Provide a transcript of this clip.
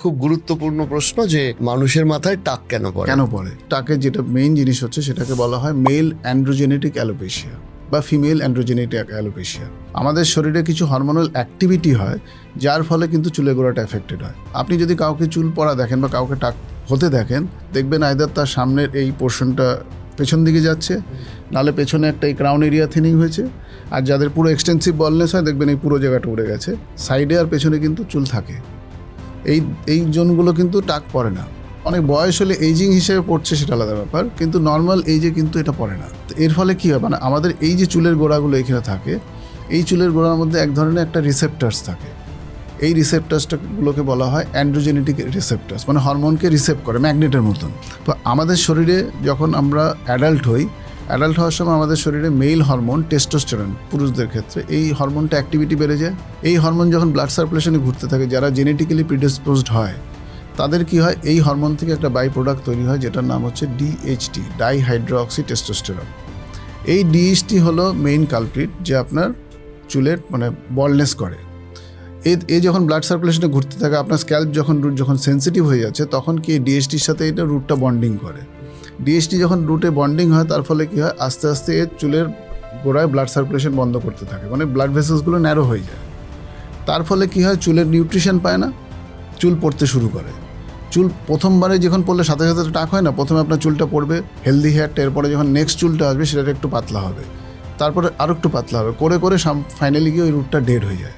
খুব গুরুত্বপূর্ণ প্রশ্ন যে মানুষের মাথায় টাক কেন পড়ে। টাকের যেটা মেইন জিনিস হচ্ছে সেটাকে বলা হয় মেল অ্যান্ড্রোজেনেটিক অ্যালোপেশিয়া বা ফিমেল অ্যান্ড্রোজেনেটিক অ্যালোপেশিয়া। আমাদের শরীরে কিছু হরমোনাল অ্যাক্টিভিটি হয় যার ফলে কিন্তু চুলের গোড়াটা এফেক্টেড হয়। আপনি যদি কাউকে চুল পড়া দেখেন বা কাউকে টাক হতে দেখেন, দেখবেন আইদার তার সামনের এই পোর্শনটা পেছন দিকে যাচ্ছে, নাহলে পেছনে একটা এই ক্রাউন এরিয়া থিনিং হয়েছে, আর যাদের পুরো এক্সটেন্সিভ বলনেস হয় দেখবেন এই পুরো জায়গাটা উড়ে গেছে। সাইডে আর পেছনে কিন্তু চুল থাকে। এই জোনগুলো কিন্তু টাক পড়ে না। অনেক বয়স হলে এইজিং হিসেবে পড়ছে সেটা আলাদা ব্যাপার, কিন্তু নর্মাল এইজে কিন্তু এটা পড়ে না। তো এর ফলে কী হয়, মানে আমাদের এই যে চুলের গোড়াগুলো এখানে থাকে, এই চুলের গোড়ার মধ্যে এক ধরনের একটা রিসেপ্টার্স থাকে। এই রিসেপ্টার্সগুলোকে বলা হয় অ্যান্ড্রোজেনেটিক রিসেপ্টার্স, মানে হরমোনকে রিসেপ্ট করে ম্যাগনেটের মতন। তো আমাদের শরীরে যখন আমরা অ্যাডাল্ট হওয়ার সময় আমাদের শরীরে মেল হরমোন টেস্টোস্টেরন, পুরুষদের ক্ষেত্রে এই হরমোনটা অ্যাক্টিভিটি বেড়ে যায়। এই হরমোন যখন ব্লাড সার্কুলেশনে ঘুরতে থাকে, যারা জেনেটিক্যালি প্রিডিসপোজড হয় তাদের কি হয়, এই হরমোন থেকে একটা বাই প্রোডাক্ট তৈরি হয় যেটার নাম হচ্ছে ডিএইচটি, ডাইহাইড্রোক্সি টেস্টোস্টেরন। এই ডিএইচটি হলো মেইন কালপ্রিট যে আপনার চুলের মানে বলনেস করে। এই যখন ব্লাড সার্কুলেশনে ঘুরতে থাকে, আপনার স্ক্যাল্প রুট যখন সেন্সিটিভ হয়ে যাচ্ছে, তখন কি ডিএইচটির সাথে এটা রুটটা বন্ডিং করে। ডিএইচটি যখন রুটে বন্ডিং হয়, তার ফলে কী হয়, আস্তে আস্তে এর চুলের গোড়ায় ব্লাড সার্কুলেশন বন্ধ করতে থাকে, মানে ব্লাড ভেসেলসগুলো ন্যারো হয়ে যায়। তার ফলে কী হয়, চুলের নিউট্রিশন পায় না, চুল পড়তে শুরু করে। চুল প্রথমবারে যখন পড়লে সাথে সাথে টাক হয় না, প্রথমে আপনার চুলটা পড়বে হেলদি হেয়ারটা, এরপরে যখন নেক্সট চুলটা আসবে সেটা একটু পাতলা হবে, তারপরে আরও একটু পাতলা হবে, করে করে ফাইনালি গিয়ে ওই রুটটা ডেড হয়ে যায়।